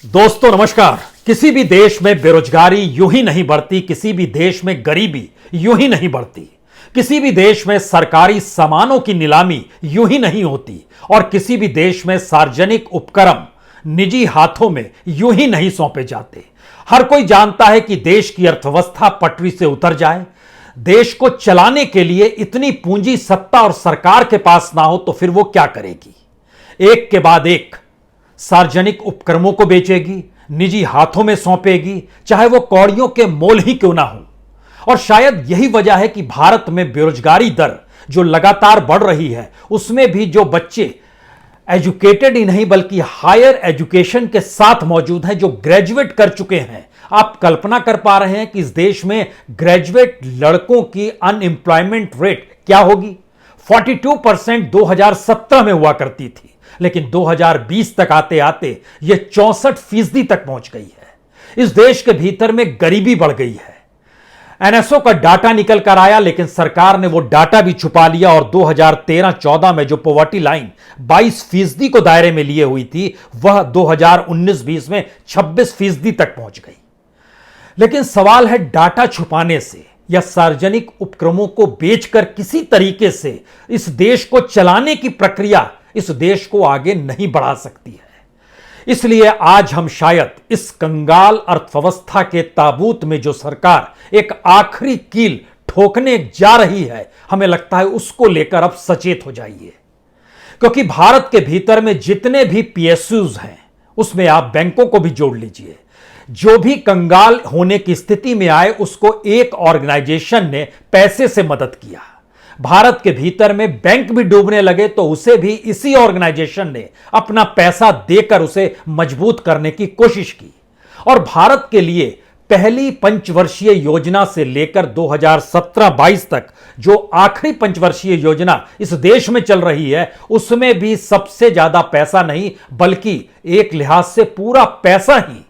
दोस्तों नमस्कार। किसी भी देश में बेरोजगारी यूं ही नहीं बढ़ती, किसी भी देश में गरीबी यूं ही नहीं बढ़ती, किसी भी देश में सरकारी सामानों की नीलामी यूं ही नहीं होती और किसी भी देश में सार्वजनिक उपक्रम निजी हाथों में यूं ही नहीं सौंपे जाते। हर कोई जानता है कि देश की अर्थव्यवस्था पटरी से उतर जाए, देश को चलाने के लिए इतनी पूंजी सत्ता और सरकार के पास ना हो तो फिर वो क्या करेगी? एक के बाद एक सार्वजनिक उपक्रमों को बेचेगी, निजी हाथों में सौंपेगी, चाहे वो कौड़ियों के मोल ही क्यों ना हो। और शायद यही वजह है कि भारत में बेरोजगारी दर जो लगातार बढ़ रही है, उसमें भी जो बच्चे एजुकेटेड ही नहीं बल्कि हायर एजुकेशन के साथ मौजूद हैं, जो ग्रेजुएट कर चुके हैं। आप कल्पना कर पा रहे हैं कि इस देश में ग्रेजुएट लड़कों की अनएम्प्लॉयमेंट रेट क्या होगी? 42% 2017 में हुआ करती थी, लेकिन 2020 तक आते आते यह 64% तक पहुंच गई है। इस देश के भीतर में गरीबी बढ़ गई है। एनएसओ का डाटा निकल कर आया, लेकिन सरकार ने वो डाटा भी छुपा लिया और 2013-14 में जो पॉवर्टी लाइन 22% को दायरे में लिए हुई थी, वह 2019-20 में 26% तक पहुंच गई। लेकिन सवाल है, डाटा छुपाने से या सार्वजनिक उपक्रमों को बेचकर किसी तरीके से इस देश को चलाने की प्रक्रिया इस देश को आगे नहीं बढ़ा सकती है। इसलिए आज हम शायद इस कंगाल अर्थव्यवस्था के ताबूत में जो सरकार एक आखिरी कील ठोकने जा रही है, हमें लगता है उसको लेकर अब सचेत हो जाइए। क्योंकि भारत के भीतर में जितने भी पीएसयूज हैं, उसमें आप बैंकों को भी जोड़ लीजिए। जो भी कंगाल होने की स्थिति में आए, उसको एक ऑर्गेनाइजेशन ने पैसे से मदद किया। भारत के भीतर में बैंक भी डूबने लगे तो उसे भी इसी ऑर्गेनाइजेशन ने अपना पैसा देकर उसे मजबूत करने की कोशिश की। और भारत के लिए पहली पंचवर्षीय योजना से लेकर 2017-22 तक जो आखिरी पंचवर्षीय योजना इस देश में चल रही है, उसमें भी सबसे ज्यादा पैसा नहीं बल्कि एक लिहाज से पूरा पैसा ही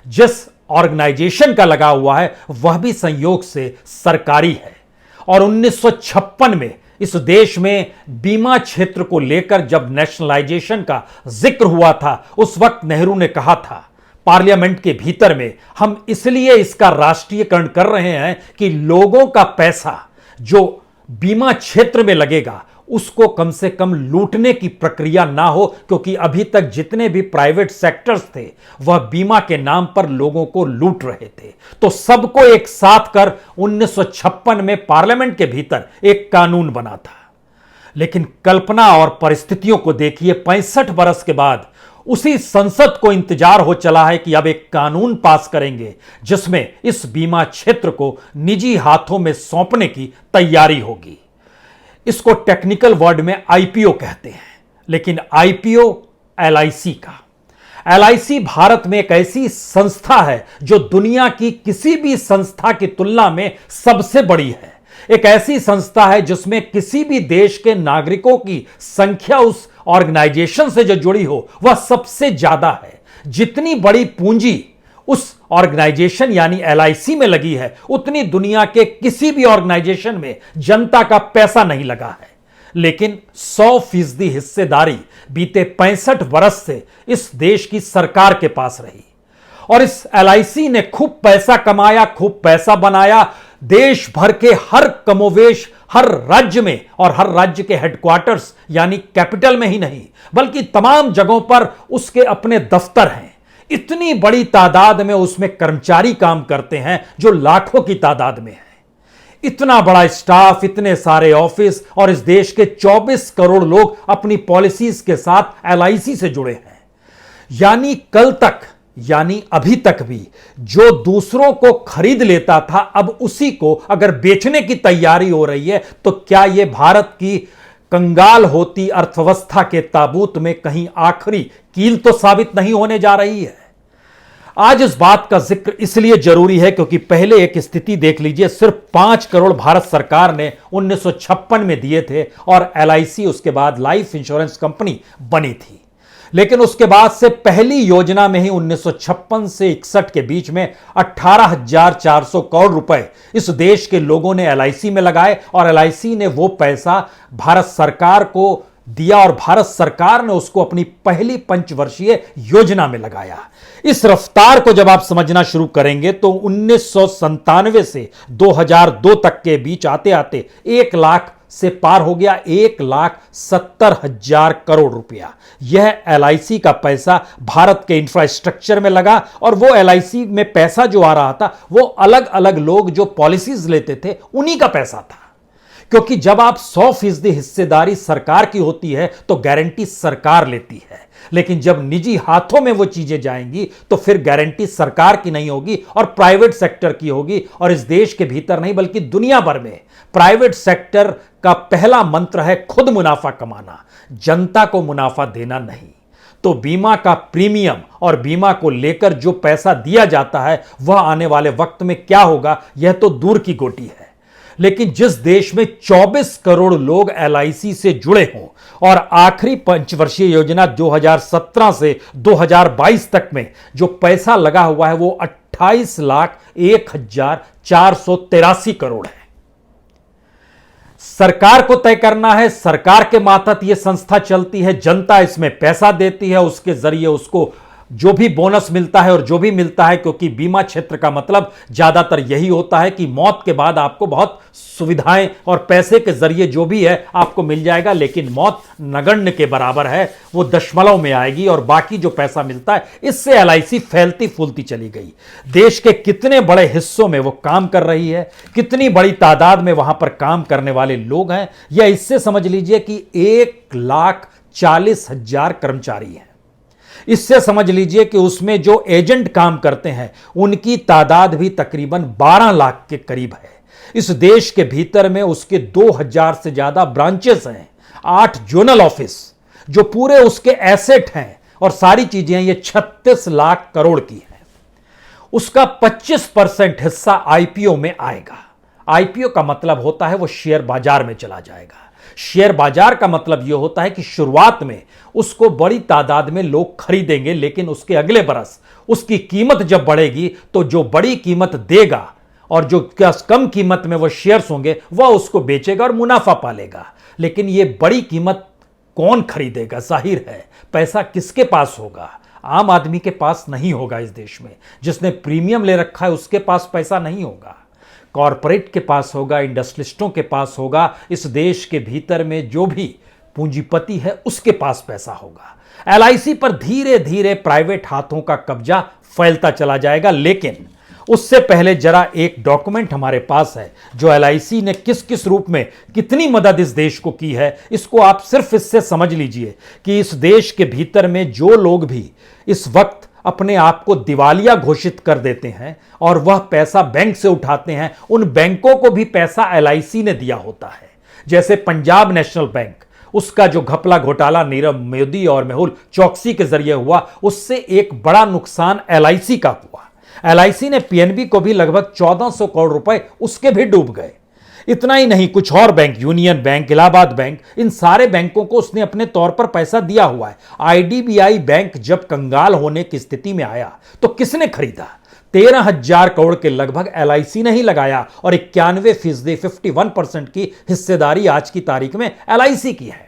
जिस ऑर्गेनाइजेशन का लगा हुआ है, वह भी संयोग से सरकारी है। और 1956 में इस देश में बीमा क्षेत्र को लेकर जब नेशनलाइजेशन का जिक्र हुआ था, उस वक्त नेहरू ने कहा था पार्लियामेंट के भीतर में, हम इसलिए इसका राष्ट्रीयकरण कर रहे हैं कि लोगों का पैसा जो बीमा क्षेत्र में लगेगा उसको कम से कम लूटने की प्रक्रिया ना हो, क्योंकि अभी तक जितने भी प्राइवेट सेक्टर्स थे वह बीमा के नाम पर लोगों को लूट रहे थे। तो सबको एक साथ कर 1956 में पार्लियामेंट के भीतर एक कानून बना था। लेकिन कल्पना और परिस्थितियों को देखिए, 65 बरस के बाद उसी संसद को इंतजार हो चला है कि अब एक कानून पास करेंगे जिसमें इस बीमा क्षेत्र को निजी हाथों में सौंपने की तैयारी होगी। इसको टेक्निकल वर्ड में आईपीओ कहते हैं, लेकिन आईपीओ एलआईसी का। एलआईसी भारत में एक ऐसी संस्था है जो दुनिया की किसी भी संस्था की तुलना में सबसे बड़ी है। एक ऐसी संस्था है जिसमें किसी भी देश के नागरिकों की संख्या उस ऑर्गेनाइजेशन से जो जुड़ी हो वह सबसे ज्यादा है। जितनी बड़ी पूंजी उस ऑर्गेनाइजेशन यानी एलआईसी में लगी है, उतनी दुनिया के किसी भी ऑर्गेनाइजेशन में जनता का पैसा नहीं लगा है। लेकिन 100% हिस्सेदारी बीते 65 बरस से इस देश की सरकार के पास रही और इस एलआईसी ने खूब पैसा कमाया, खूब पैसा बनाया। देश भर के हर कमोवेश हर राज्य में, और हर राज्य के हेडक्वार्टर्स यानी कैपिटल में ही नहीं बल्कि तमाम जगहों पर उसके अपने दफ्तर हैं। इतनी बड़ी तादाद में उसमें कर्मचारी काम करते हैं जो लाखों की तादाद में है। इतना बड़ा स्टाफ, इतने सारे ऑफिस और इस देश के 24 करोड़ लोग अपनी पॉलिसीज के साथ एलआईसी से जुड़े हैं। यानी कल तक यानी अभी तक भी जो दूसरों को खरीद लेता था, अब उसी को अगर बेचने की तैयारी हो रही है, तो क्या यह भारत की कंगाल होती अर्थव्यवस्था के ताबूत में कहीं आखिरी कील तो साबित नहीं होने जा रही है? आज इस बात का जिक्र इसलिए जरूरी है क्योंकि पहले एक स्थिति देख लीजिए, सिर्फ 5 करोड़ भारत सरकार ने 1956 में दिए थे और एलआईसी उसके बाद लाइफ इंश्योरेंस कंपनी बनी थी। लेकिन उसके बाद से पहली योजना में ही 1956 से 61 के बीच में 18,400 करोड़ रुपए इस देश के लोगों ने एलआईसी में लगाए और एलआईसी ने वो पैसा भारत सरकार को दिया और भारत सरकार ने उसको अपनी पहली पंचवर्षीय योजना में लगाया। इस रफ्तार को जब आप समझना शुरू करेंगे तो 1997 से 2002 तक के बीच आते आते 1 लाख से पार हो गया 1,70,000 करोड़ रुपया। यह एलआईसी का पैसा भारत के इंफ्रास्ट्रक्चर में लगा और वो एलआईसी में पैसा जो आ रहा था वो अलग अलग लोग जो पॉलिसीज लेते थे उन्हीं का पैसा था। क्योंकि जब आप 100% हिस्सेदारी सरकार की होती है तो गारंटी सरकार लेती है, लेकिन जब निजी हाथों में वो चीजें जाएंगी तो फिर गारंटी सरकार की नहीं होगी और प्राइवेट सेक्टर की होगी। और इस देश के भीतर नहीं बल्कि दुनिया भर में प्राइवेट सेक्टर का पहला मंत्र है खुद मुनाफा कमाना, जनता को मुनाफा देना नहीं। तो बीमा का प्रीमियम और बीमा को लेकर जो पैसा दिया जाता है वह आने वाले वक्त में क्या होगा यह तो दूर की गोटी है। लेकिन जिस देश में 24 करोड़ लोग एलआईसी से जुड़े हों और आखिरी पंचवर्षीय योजना 2017 से 2022 तक में जो पैसा लगा हुआ है वो 28,01,483 करोड़ है। सरकार को तय करना है, सरकार के मातहत यह संस्था चलती है, जनता इसमें पैसा देती है, उसके जरिए उसको जो भी बोनस मिलता है और जो भी मिलता है, क्योंकि बीमा क्षेत्र का मतलब ज्यादातर यही होता है कि मौत के बाद आपको बहुत सुविधाएं और पैसे के जरिए जो भी है आपको मिल जाएगा, लेकिन मौत नगण्य के बराबर है, वो दशमलव में आएगी और बाकी जो पैसा मिलता है इससे एलआईसी फैलती फूलती चली गई। देश के कितने बड़े हिस्सों में वो काम कर रही है, कितनी बड़ी तादाद में वहां पर काम करने वाले लोग हैं, या इससे समझ लीजिए कि 1,40,000 कर्मचारी हैं। इससे समझ लीजिए कि उसमें जो एजेंट काम करते हैं उनकी तादाद भी तकरीबन 12 लाख के करीब है। इस देश के भीतर में उसके 2,000 से ज्यादा ब्रांचेस हैं, 8 जोनल ऑफिस जो पूरे उसके एसेट हैं और सारी चीजें हैं, ये 36 लाख करोड़ की है। उसका 25% हिस्सा आईपीओ में आएगा। आईपीओ का मतलब होता है वो शेयर बाजार में चला जाएगा। शेयर बाजार का मतलब यह होता है कि शुरुआत में उसको बड़ी तादाद में लोग खरीदेंगे, लेकिन उसके अगले बरस उसकी कीमत जब बढ़ेगी तो जो बड़ी कीमत देगा और जो कम कीमत में वो शेयर्स होंगे वह उसको बेचेगा और मुनाफा पालेगा। लेकिन यह बड़ी कीमत कौन खरीदेगा? जाहिर है पैसा किसके पास होगा? आम आदमी के पास नहीं होगा। इस देश में जिसने प्रीमियम ले रखा है उसके पास पैसा नहीं होगा, कॉरपोरेट के पास होगा, इंडस्ट्रियलिस्टों के पास होगा। इस देश के भीतर में जो भी पूंजीपति है उसके पास पैसा होगा। एलआईसी पर धीरे धीरे प्राइवेट हाथों का कब्जा फैलता चला जाएगा। लेकिन उससे पहले जरा एक डॉक्यूमेंट हमारे पास है जो एलआईसी ने किस किस रूप में कितनी मदद इस देश को की है। इसको आप सिर्फ इससे समझ लीजिए कि इस देश के भीतर में जो लोग भी इस वक्त अपने आप को दिवालिया घोषित कर देते हैं और वह पैसा बैंक से उठाते हैं, उन बैंकों को भी पैसा एलआईसी ने दिया होता है। जैसे पंजाब नेशनल बैंक, उसका जो घपला घोटाला नीरव मोदी और मेहुल चौकसी के जरिए हुआ, उससे एक बड़ा नुकसान एलआईसी का हुआ। एलआईसी ने पीएनबी को भी लगभग 1400 करोड़ रुपए उसके भी डूब गए। इतना ही नहीं, कुछ और bank, union bank, Allahabad bank, इन सारे बैंकों को उसने अपने तौर पर पैसा दिया हुआ है। आईडीबीआई बैंक जब कंगाल होने की स्थिति में आया तो किसने खरीदा? 13,000 करोड़ के लगभग एलआईसी ने ही लगाया और 91% 51% की हिस्सेदारी आज की तारीख में एलआईसी की है।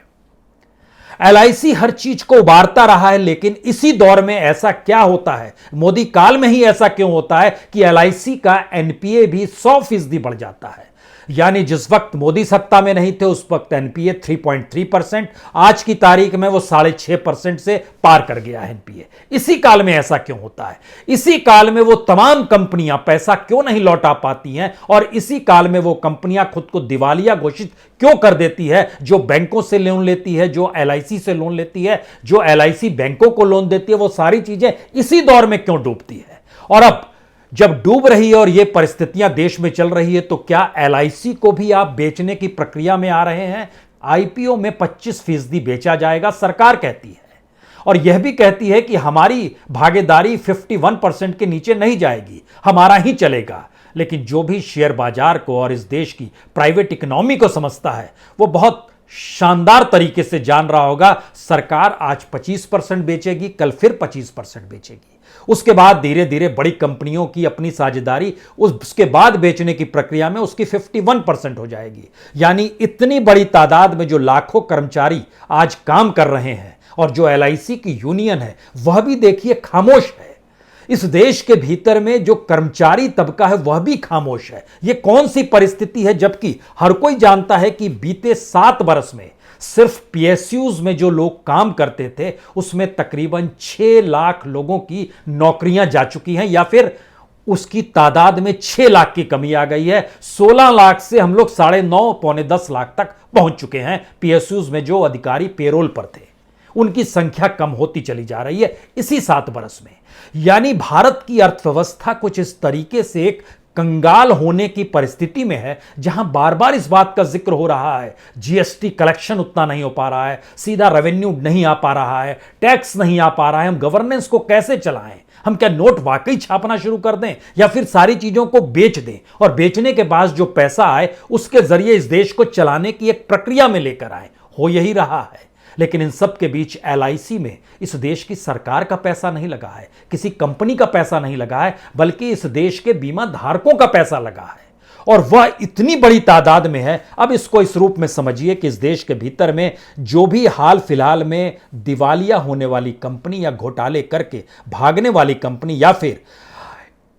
एलआईसी हर चीज को उबारता रहा है, लेकिन इसी दौर में ऐसा क्या होता है, मोदी काल में ही ऐसा क्यों होता है कि एलआईसी का एनपीए भी 100% बढ़ जाता है। यानी जिस वक्त मोदी सत्ता में नहीं थे उस वक्त एनपीए 3.3%, आज की तारीख में वो 6.5% से पार कर गया है एनपीए। इसी काल में ऐसा क्यों होता है? इसी काल में वो तमाम कंपनियां पैसा क्यों नहीं लौटा पाती हैं और इसी काल में वो कंपनियां खुद को दिवालिया घोषित क्यों कर देती है, जो बैंकों से लोन लेती है, जो एलआईसी से लोन लेती है, जो एलआईसी बैंकों को लोन देती है, वो सारी चीजें इसी दौर में क्यों डूबती है? और अब जब डूब रही है और ये परिस्थितियां देश में चल रही है तो क्या एलआईसी को भी आप बेचने की प्रक्रिया में आ रहे हैं? आईपीओ में 25% बेचा जाएगा, सरकार कहती है, और यह भी कहती है कि हमारी भागीदारी 51% के नीचे नहीं जाएगी, हमारा ही चलेगा। लेकिन जो भी शेयर बाजार को और इस देश की प्राइवेट इकोनॉमी को समझता है वो बहुत शानदार तरीके से जान रहा होगा। सरकार आज 25% बेचेगी, कल फिर 25% बेचेगी, उसके बाद धीरे धीरे बड़ी कंपनियों की अपनी साझेदारी, उसके बाद बेचने की प्रक्रिया में उसकी 51% हो जाएगी। यानी इतनी बड़ी तादाद में जो लाखों कर्मचारी आज काम कर रहे हैं और जो एलआईसी की यूनियन है वह भी देखिए खामोश है। इस देश के भीतर में जो कर्मचारी तबका है वह भी खामोश है। यह कौन सी परिस्थिति है, जबकि हर कोई जानता है कि बीते 7 वर्ष में सिर्फ पीएसयूज में जो लोग काम करते थे उसमें तकरीबन 6 लाख लोगों की नौकरियां जा चुकी हैं, या फिर उसकी तादाद में 6 लाख की कमी आ गई है। 16 लाख से हम लोग 9.5 पौने 10 लाख तक पहुंच चुके हैं। पीएसयूज में जो अधिकारी पेरोल पर थे उनकी संख्या कम होती चली जा रही है इसी 7 वर्ष में। यानी भारत की अर्थव्यवस्था कुछ इस तरीके से एक कंगाल होने की परिस्थिति में है, जहां बार बार इस बात का जिक्र हो रहा है जीएसटी कलेक्शन उतना नहीं हो पा रहा है, सीधा रेवेन्यू नहीं आ पा रहा है, टैक्स नहीं आ पा रहा है, हम गवर्नेंस को कैसे चलाएं, हम क्या नोट वाकई छापना शुरू कर दें या फिर सारी चीजों को बेच दें और बेचने के बाद जो पैसा आए उसके जरिए इस देश को चलाने की एक प्रक्रिया में लेकर आए। हो यही रहा है। लेकिन इन सब के बीच एलआईसी में इस देश की सरकार का पैसा नहीं लगा है, किसी कंपनी का पैसा नहीं लगा है, बल्कि इस देश के बीमा धारकों का पैसा लगा है, और वह इतनी बड़ी तादाद में है। अब इसको इस रूप में समझिए कि इस देश के भीतर में जो भी हाल फिलहाल में दिवालिया होने वाली कंपनी या घोटाले करके भागने वाली कंपनी या फिर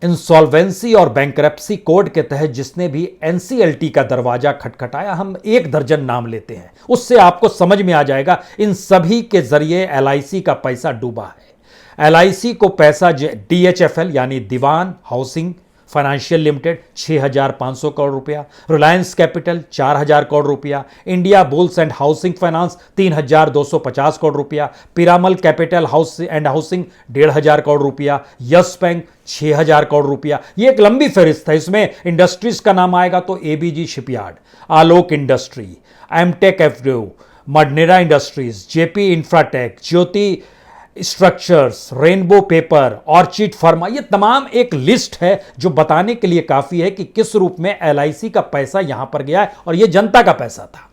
इंसॉल्वेंसी और बैंकरप्सी कोड के तहत जिसने भी एनसीएलटी का दरवाजा खटखटाया, हम 1 दर्जन नाम लेते हैं, उससे आपको समझ में आ जाएगा इन सभी के जरिए एलआईसी का पैसा डूबा है। एलआईसी को पैसा डीएचएफएल यानी Dewan housing financial limited 6,500 crore रुपया, रिलायंस कैपिटल 4,000 करोड़ रुपया, Indiabulls and housing finance 3,250 crore रुपया, Piramal capital house and housing 1,500 crore रुपया, यस बैंक 6,000 करोड़ रुपया। ये एक लंबी फहरिस्त है। इसमें इंडस्ट्रीज का नाम आएगा तो ABG shipyard, Alok industry, Amtek FDO, मडनेरा industries, JP infratech, Jyoti structures, Rainbow paper, Orchid pharma, ये तमाम एक लिस्ट है जो बताने के लिए काफी है कि किस रूप में एलआईसी का पैसा यहां पर गया है, और यह जनता का पैसा था।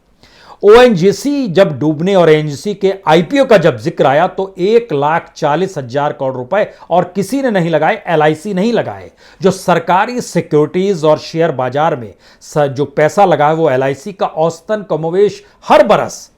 ओएनजीसी जब डूबने और एनजीसी के आईपीओ का जब जिक्र आया तो 1,40,000 करोड़ रुपए और किसी ने नहीं लगाए, एलआईसी नहीं लगाए। जो सरकारी सिक्योरिटीज और शेयर बाजार में जो पैसा लगा है वो एलआईसी का औसतन कमोवेश हर बरस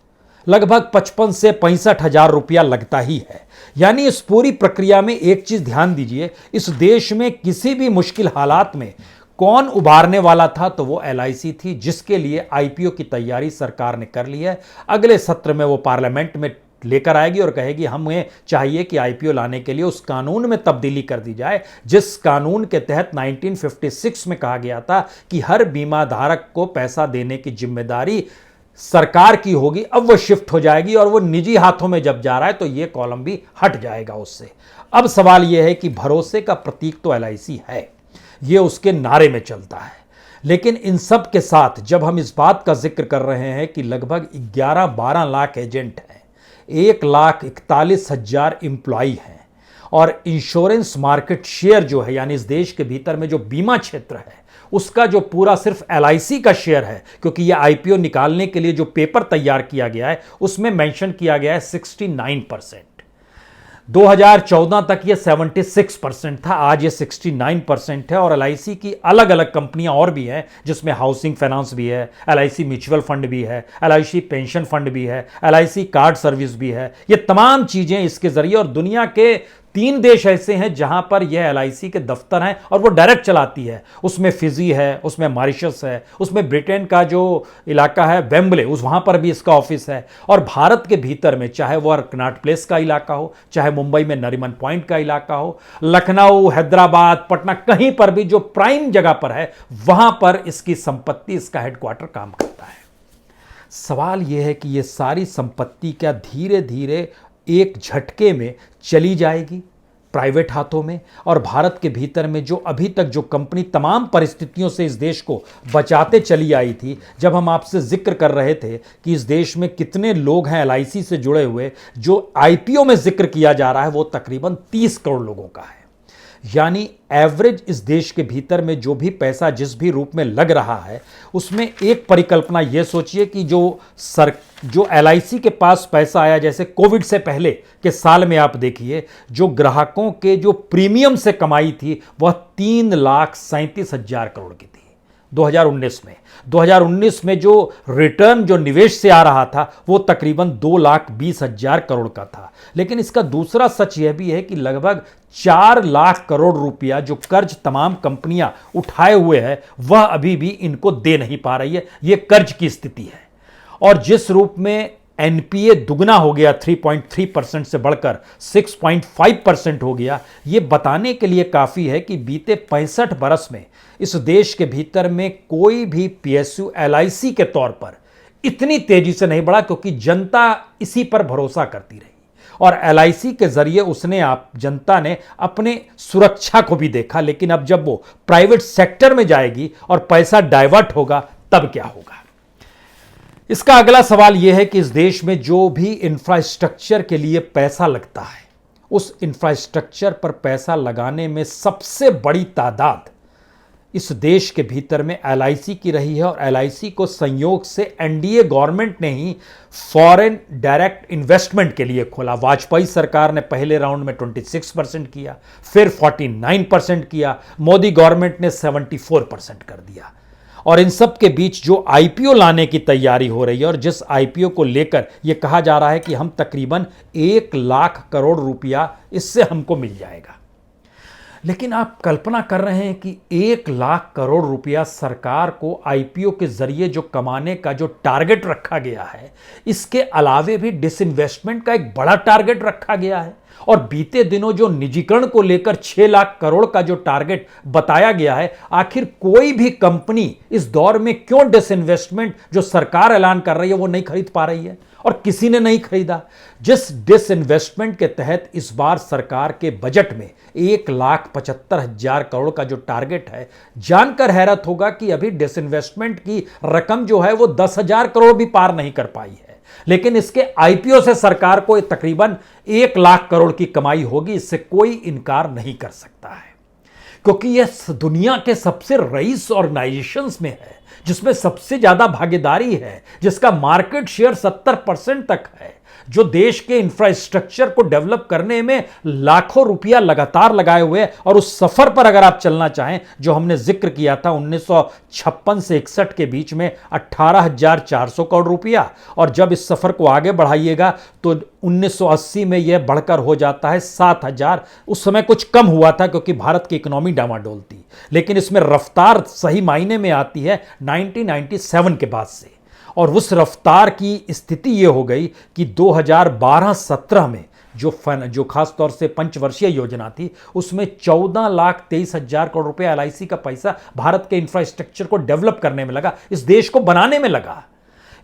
लगभग 55 से 65,000 रुपया लगता ही है। यानी इस पूरी प्रक्रिया में एक चीज ध्यान दीजिए, इस देश में किसी भी मुश्किल हालात में कौन उबारने वाला था तो वो एलआईसी थी, जिसके लिए आईपीओ की तैयारी सरकार ने कर ली है। अगले सत्र में वो पार्लियामेंट में लेकर आएगी और कहेगी हमें चाहिए कि आईपीओ लाने के लिए उस कानून में तब्दीली कर दी जाए जिस कानून के तहत 1956 में कहा गया था कि हर बीमा धारक को पैसा देने की जिम्मेदारी सरकार की होगी। अब वो शिफ्ट हो जाएगी और वो निजी हाथों में जब जा रहा है तो ये कॉलम भी हट जाएगा उससे। अब सवाल ये है कि भरोसे का प्रतीक तो एलआईसी है, ये उसके नारे में चलता है, लेकिन इन सब के साथ जब हम इस बात का जिक्र कर रहे हैं कि लगभग 11-12 लाख एजेंट हैं, 1,41,000 एम्प्लॉई हैं, और इंश्योरेंस मार्केट शेयर जो है यानी इस देश के भीतर में जो बीमा क्षेत्र है उसका जो पूरा सिर्फ एलआईसी का शेयर है, क्योंकि ये आईपीओ निकालने के लिए जो पेपर तैयार किया गया है उसमें मेंशन किया गया है 69%। 2014 तक ये 76% था, आज ये 69% है। और एलआईसी की अलग अलग कंपनियां और भी हैं जिसमें हाउसिंग फाइनेंस भी है, एलआईसी म्यूचुअल फंड भी है, एलआईसी पेंशन फंड भी है, एलआईसी कार्ड सर्विस भी है। ये तमाम चीजें इसके जरिए, और दुनिया के 3 देश ऐसे हैं जहां पर यह एलआईसी के दफ्तर हैं और वो डायरेक्ट चलाती है। उसमें फिजी है, उसमें मॉरिशस है, उसमें ब्रिटेन का जो इलाका है वेम्बले, वहां पर भी इसका ऑफिस है। और भारत के भीतर में चाहे वह कनॉट प्लेस का इलाका हो, चाहे मुंबई में नरीमन पॉइंट का इलाका हो, लखनऊ, हैदराबाद, पटना, कहीं पर भी जो प्राइम जगह पर है वहां पर इसकी संपत्ति, इसका हेडक्वार्टर काम करता है। सवाल यह है कि यह सारी संपत्ति क्या धीरे धीरे एक झटके में चली जाएगी प्राइवेट हाथों में, और भारत के भीतर में जो अभी तक जो कंपनी तमाम परिस्थितियों से इस देश को बचाते चली आई थी। जब हम आपसे जिक्र कर रहे थे कि इस देश में कितने लोग हैं एलआईसी से जुड़े हुए, जो आईपीओ में जिक्र किया जा रहा है वो तकरीबन 30 करोड़ लोगों का है। यानी एवरेज इस देश के भीतर में जो भी पैसा जिस भी रूप में लग रहा है, उसमें एक परिकल्पना यह सोचिए कि जो LIC के पास पैसा आया, जैसे कोविड से पहले के साल में आप देखिए, जो ग्राहकों के जो प्रीमियम से कमाई थी वह 3,37,000 करोड़ की थी 2019 में। 2019 में जो रिटर्न जो निवेश से आ रहा था वो तकरीबन 2,20,000 करोड़ का था। लेकिन इसका दूसरा सच यह भी है कि लगभग 4 लाख करोड़ रुपया जो कर्ज तमाम कंपनियां उठाए हुए हैं वह अभी भी इनको दे नहीं पा रही है। यह कर्ज की स्थिति है। और जिस रूप में NPA दुगना हो गया, 3.3% से बढ़कर 6.5% हो गया, यह बताने के लिए काफी है कि बीते 65 बरस में इस देश के भीतर में कोई भी PSU LIC के तौर पर इतनी तेजी से नहीं बढ़ा, क्योंकि जनता इसी पर भरोसा करती रही और LIC के जरिए जनता ने अपने सुरक्षा को भी देखा। लेकिन अब जब वो प्राइवेट सेक्टर में जाएगी और पैसा डाइवर्ट होगा, तब क्या होगा? इसका अगला सवाल यह है कि इस देश में जो भी इंफ्रास्ट्रक्चर के लिए पैसा लगता है, उस इंफ्रास्ट्रक्चर पर पैसा लगाने में सबसे बड़ी तादाद इस देश के भीतर में LIC की रही है। और LIC को संयोग से NDA गवर्नमेंट ने ही फॉरेन डायरेक्ट इन्वेस्टमेंट के लिए खोला। वाजपेयी सरकार ने पहले राउंड में 26% किया, फिर 49% किया, मोदी गवर्नमेंट ने 74% कर दिया। और इन सब के बीच जो IPO लाने की तैयारी हो रही है, और जिस IPO को लेकर यह कहा जा रहा है कि हम तकरीबन 1 लाख करोड़ रुपया इससे हमको मिल जाएगा। लेकिन आप कल्पना कर रहे हैं कि 1 लाख करोड़ रुपया सरकार को IPO के जरिए जो कमाने का जो टारगेट रखा गया है, इसके अलावे भी डिसइन्वेस्टमेंट का एक बड़ा टारगेट रखा गया है। और बीते दिनों जो निजीकरण को लेकर 6 लाख करोड़ का जो टारगेट बताया गया है, आखिर कोई भी कंपनी इस दौर में क्यों डिसइन्वेस्टमेंट जो सरकार ऐलान कर रही है वो नहीं खरीद पा रही है? और किसी ने नहीं खरीदा। जिस डिसइन्वेस्टमेंट के तहत इस बार सरकार के बजट में 1,75,000 करोड़ का जो टारगेट है, जानकर हैरत होगा कि अभी डिसइन्वेस्टमेंट की रकम जो है वो 10,000 करोड़ भी पार नहीं कर पाई है। लेकिन इसके IPO से सरकार को तकरीबन 1 लाख करोड़ की कमाई होगी, इससे कोई इनकार नहीं कर सकता है। क्योंकि यह दुनिया के सबसे रईस ऑर्गेनाइजेशंस में है, जिसमें सबसे ज्यादा भागीदारी है, जिसका मार्केट शेयर 70% तक है, जो देश के इंफ्रास्ट्रक्चर को डेवलप करने में लाखों रुपया लगातार लगाए हुए। और उस सफर पर अगर आप चलना चाहें, जो हमने जिक्र किया था 1956 से 61 के बीच में 18,400 करोड़ रुपया, और जब इस सफर को आगे बढ़ाइएगा तो 1980 में यह बढ़कर हो जाता है 7,000। उस समय कुछ कम हुआ था क्योंकि भारत की इकोनॉमी डामाडोल थी, लेकिन इसमें रफ्तार सही मायने में आती है 1997 के बाद से। और उस रफ्तार की स्थिति यह हो गई कि 2012-17 में जो खास तौर से पंचवर्षीय योजना थी, उसमें 14,23,000 करोड़ रुपए LIC का पैसा भारत के इंफ्रास्ट्रक्चर को डेवलप करने में लगा, इस देश को बनाने में लगा।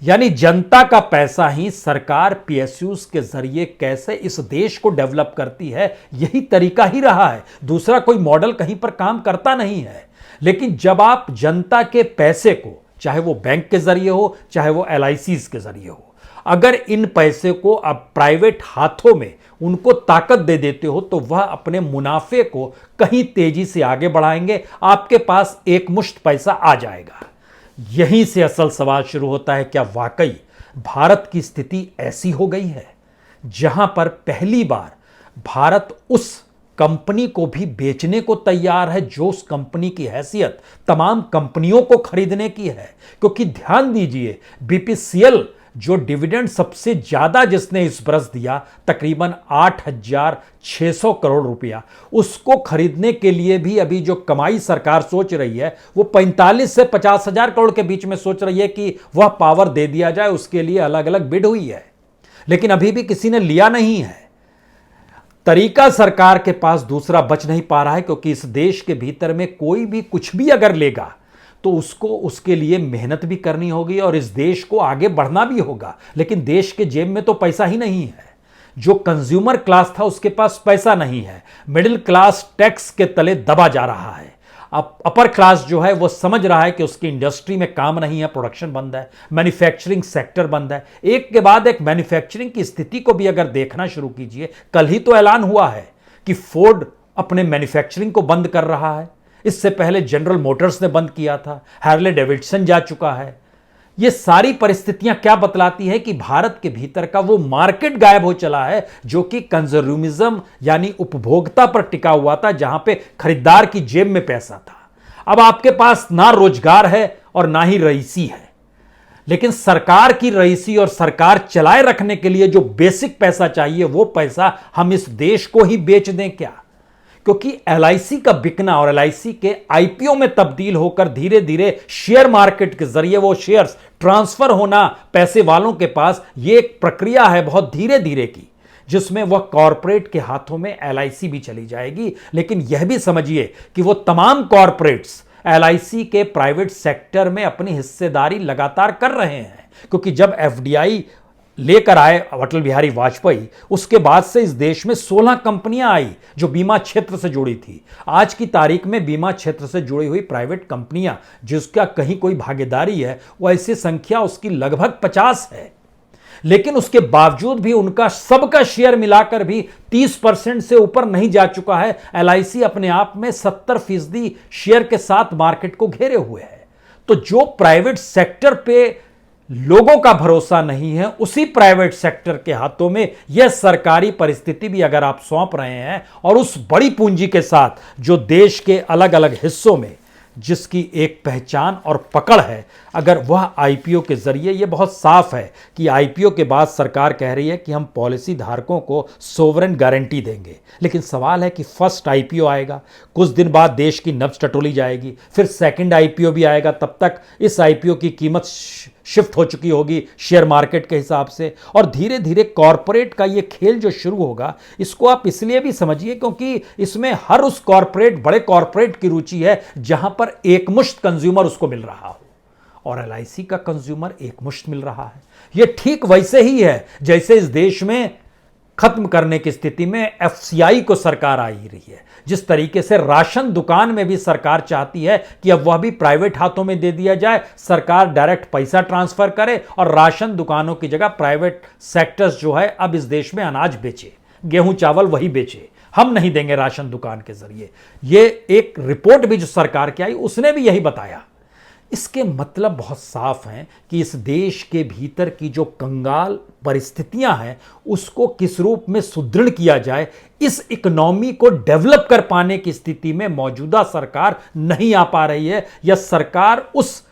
यानी जनता का पैसा ही सरकार PSUs के जरिए कैसे इस देश को डेवलप करती है, यही तरीका ही रहा है। दूसरा कोई मॉडल कहीं पर काम करता नहीं है। लेकिन जब आप जनता के पैसे को, चाहे वो बैंक के जरिए हो, चाहे वो LICs के जरिए हो, अगर इन पैसे को आप प्राइवेट हाथों में उनको ताकत दे देते हो, तो वह अपने मुनाफे को कहीं तेजी से आगे बढ़ाएंगे, आपके पास एक मुश्त पैसा आ जाएगा। यहीं से असल सवाल शुरू होता है, क्या वाकई भारत की स्थिति ऐसी हो गई है जहां पर पहली बार भारत उस कंपनी को भी बेचने को तैयार है जो उस कंपनी की हैसियत तमाम कंपनियों को खरीदने की है? क्योंकि ध्यान दीजिए, BPCL जो डिविडेंड सबसे ज्यादा जिसने इस बरस दिया, तकरीबन 8,600 करोड़ रुपया, उसको खरीदने के लिए भी अभी जो कमाई सरकार सोच रही है वो 45 से 50,000 करोड़ के बीच में सोच रही है कि वह पावर दे दिया जाए। उसके लिए अलग अलग बिड हुई है, लेकिन अभी भी किसी ने लिया नहीं है। तरीका सरकार के पास दूसरा बच नहीं पा रहा है, क्योंकि इस देश के भीतर में कोई भी कुछ भी अगर लेगा तो उसको उसके लिए मेहनत भी करनी होगी और इस देश को आगे बढ़ना भी होगा। लेकिन देश के जेब में तो पैसा ही नहीं है। जो कंज्यूमर क्लास था उसके पास पैसा नहीं है। मिडिल क्लास टैक्स के तले दबा जा रहा है। अब अपर क्लास जो है वो समझ रहा है कि उसकी इंडस्ट्री में काम नहीं है, प्रोडक्शन बंद है, मैन्युफैक्चरिंग सेक्टर बंद है। एक के बाद एक मैन्युफैक्चरिंग की स्थिति को भी अगर देखना शुरू कीजिए, कल ही तो ऐलान हुआ है कि फोर्ड अपने मैन्युफैक्चरिंग को बंद कर रहा है। इससे पहले जनरल मोटर्स ने बंद किया था, हार्ले डेविडसन जा चुका है। ये सारी परिस्थितियां क्या बतलाती है कि भारत के भीतर का वो मार्केट गायब हो चला है जो कि कंज्यूमरिज्म यानी उपभोक्ता पर टिका हुआ था, जहां पे खरीदार की जेब में पैसा था। अब आपके पास ना रोजगार है और ना ही रईसी है, लेकिन सरकार की रईसी और सरकार चलाए रखने के लिए जो बेसिक पैसा चाहिए वो पैसा हम इस देश को ही बेच दें क्या? क्योंकि एलआईसी का बिकना और एलआईसी के आईपीओ में तब्दील होकर धीरे धीरे शेयर मार्केट के जरिए वो शेयर्स ट्रांसफर होना पैसे वालों के पास, ये एक प्रक्रिया है बहुत धीरे धीरे की, जिसमें वह कॉरपोरेट के हाथों में एलआईसी भी चली जाएगी। लेकिन यह भी समझिए कि वो तमाम कॉरपोरेट्स एलआईसी के प्राइवेट सेक्टर में अपनी हिस्सेदारी लगातार कर रहे हैं, क्योंकि जब एफडीआई लेकर आए अटल बिहारी वाजपेयी, उसके बाद से इस देश में 16 कंपनियां आई जो बीमा क्षेत्र से जुड़ी थी। आज की तारीख में बीमा क्षेत्र से जुड़ी हुई प्राइवेट कंपनियां जिसका कहीं कोई भागीदारी है, वो ऐसी संख्या उसकी लगभग 50 है। लेकिन उसके बावजूद भी उनका सबका शेयर मिलाकर भी 30% से ऊपर नहीं जा चुका है। एलआईसी अपने आप में 70% शेयर के साथ मार्केट को घेरे हुए है। तो जो प्राइवेट सेक्टर पे लोगों का भरोसा नहीं है, उसी प्राइवेट सेक्टर के हाथों में यह सरकारी परिस्थिति भी अगर आप सौंप रहे हैं, और उस बड़ी पूंजी के साथ जो देश के अलग अलग हिस्सों में जिसकी एक पहचान और पकड़ है, अगर वह आईपीओ के जरिए, यह बहुत साफ है कि आईपीओ के बाद सरकार कह रही है कि हम पॉलिसी धारकों को सोवरेन गारंटी देंगे। लेकिन सवाल है कि फर्स्ट आईपीओ आएगा, कुछ दिन बाद देश की नब्ज टटोली जाएगी, फिर सेकंड आईपीओ भी आएगा, तब तक इस आईपीओ की कीमत शिफ्ट हो चुकी होगी शेयर मार्केट के हिसाब से, और धीरे धीरे कॉरपोरेट का ये खेल जो शुरू होगा, इसको आप इसलिए भी समझिए क्योंकि इसमें हर उस कॉरपोरेट, बड़े कॉरपोरेट की रुचि है जहां पर एकमुश्त कंज्यूमर उसको मिल रहा हो, और एलआईसी का कंज्यूमर एकमुश्त मिल रहा है। यह ठीक वैसे ही है जैसे इस देश में खत्म करने की स्थिति में एफसीआई को सरकार आ ही रही है। जिस तरीके से राशन दुकान में भी सरकार चाहती है कि अब वह भी प्राइवेट हाथों में दे दिया जाए, सरकार डायरेक्ट पैसा ट्रांसफर करे और राशन दुकानों की जगह प्राइवेट सेक्टर्स जो है अब इस देश में अनाज बेचे, गेहूं चावल वही बेचे, हम नहीं देंगे राशन दुकान के जरिए। यह एक रिपोर्ट भी जो सरकार की आई उसने भी यही बताया। इसके मतलब बहुत साफ हैं कि इस देश के भीतर की जो कंगाल परिस्थितियां हैं उसको किस रूप में सुदृढ़ किया जाए, इस इकोनॉमी को डेवलप कर पाने की स्थिति में मौजूदा सरकार नहीं आ पा रही है, या सरकार उस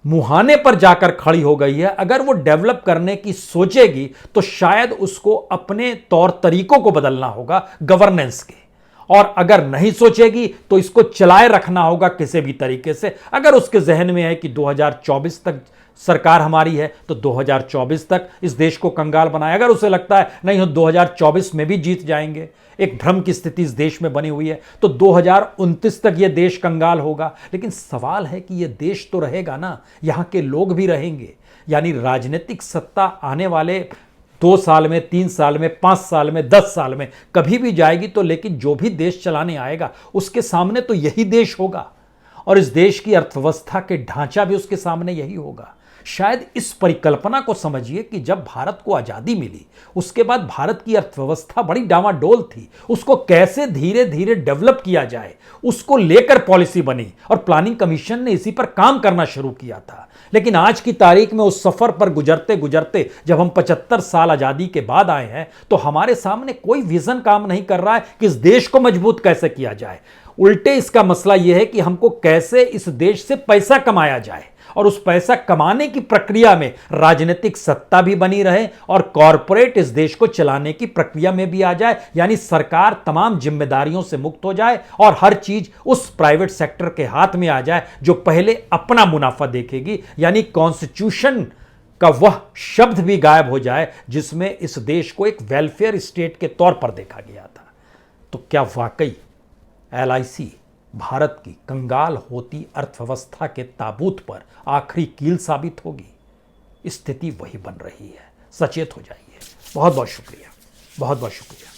मुहाने पर जाकर खड़ी हो गई है। अगर वो डेवलप करने की सोचेगी तो शायद उसको अपने तौर तरीकों को बदलना होगा गवर्नेंस के, और अगर नहीं सोचेगी तो इसको चलाए रखना होगा किसी भी तरीके से। अगर उसके जहन में है कि 2024 तक सरकार हमारी है तो 2024 तक इस देश को कंगाल बनाए, अगर उसे लगता है नहीं हो 2024 में भी जीत जाएंगे, एक भ्रम की स्थिति इस देश में बनी हुई है, तो 2029 तक यह देश कंगाल होगा। लेकिन सवाल है कि यह देश तो रहेगा ना, यहां के लोग भी रहेंगे, यानी राजनीतिक सत्ता आने वाले 2 साल में, 3 साल में, 5 साल में, 10 साल में कभी भी जाएगी तो, लेकिन जो भी देश चलाने आएगा उसके सामने तो यही देश होगा, और इस देश की अर्थव्यवस्था के ढांचा भी उसके सामने यही होगा। शायद इस परिकल्पना को समझिए कि जब भारत को आजादी मिली उसके बाद भारत की अर्थव्यवस्था बड़ी डामाडोल थी, उसको कैसे धीरे धीरे डेवलप किया जाए उसको लेकर पॉलिसी बनी, और प्लानिंग कमीशन ने इसी पर काम करना शुरू किया था। लेकिन आज की तारीख में उस सफर पर गुजरते गुजरते जब हम 75 साल आजादी के बाद आए हैं तो हमारे सामने कोई विजन काम नहीं कर रहा है कि इस देश को मजबूत कैसे किया जाए। उल्टे इसका मसला यह है कि हमको कैसे इस देश से पैसा कमाया जाए, और उस पैसा कमाने की प्रक्रिया में राजनीतिक सत्ता भी बनी रहे और कॉरपोरेट इस देश को चलाने की प्रक्रिया में भी आ जाए, यानी सरकार तमाम जिम्मेदारियों से मुक्त हो जाए और हर चीज उस प्राइवेट सेक्टर के हाथ में आ जाए जो पहले अपना मुनाफा देखेगी, यानी कॉन्स्टिट्यूशन का वह शब्द भी गायब हो जाए जिसमें इस देश को एक वेलफेयर स्टेट के तौर पर देखा गया था। तो क्या वाकई एलआईसी भारत की कंगाल होती अर्थव्यवस्था के ताबूत पर आखिरी कील साबित होगी? स्थिति वही बन रही है। सचेत हो जाइए। बहुत बहुत शुक्रिया, बहुत बहुत शुक्रिया।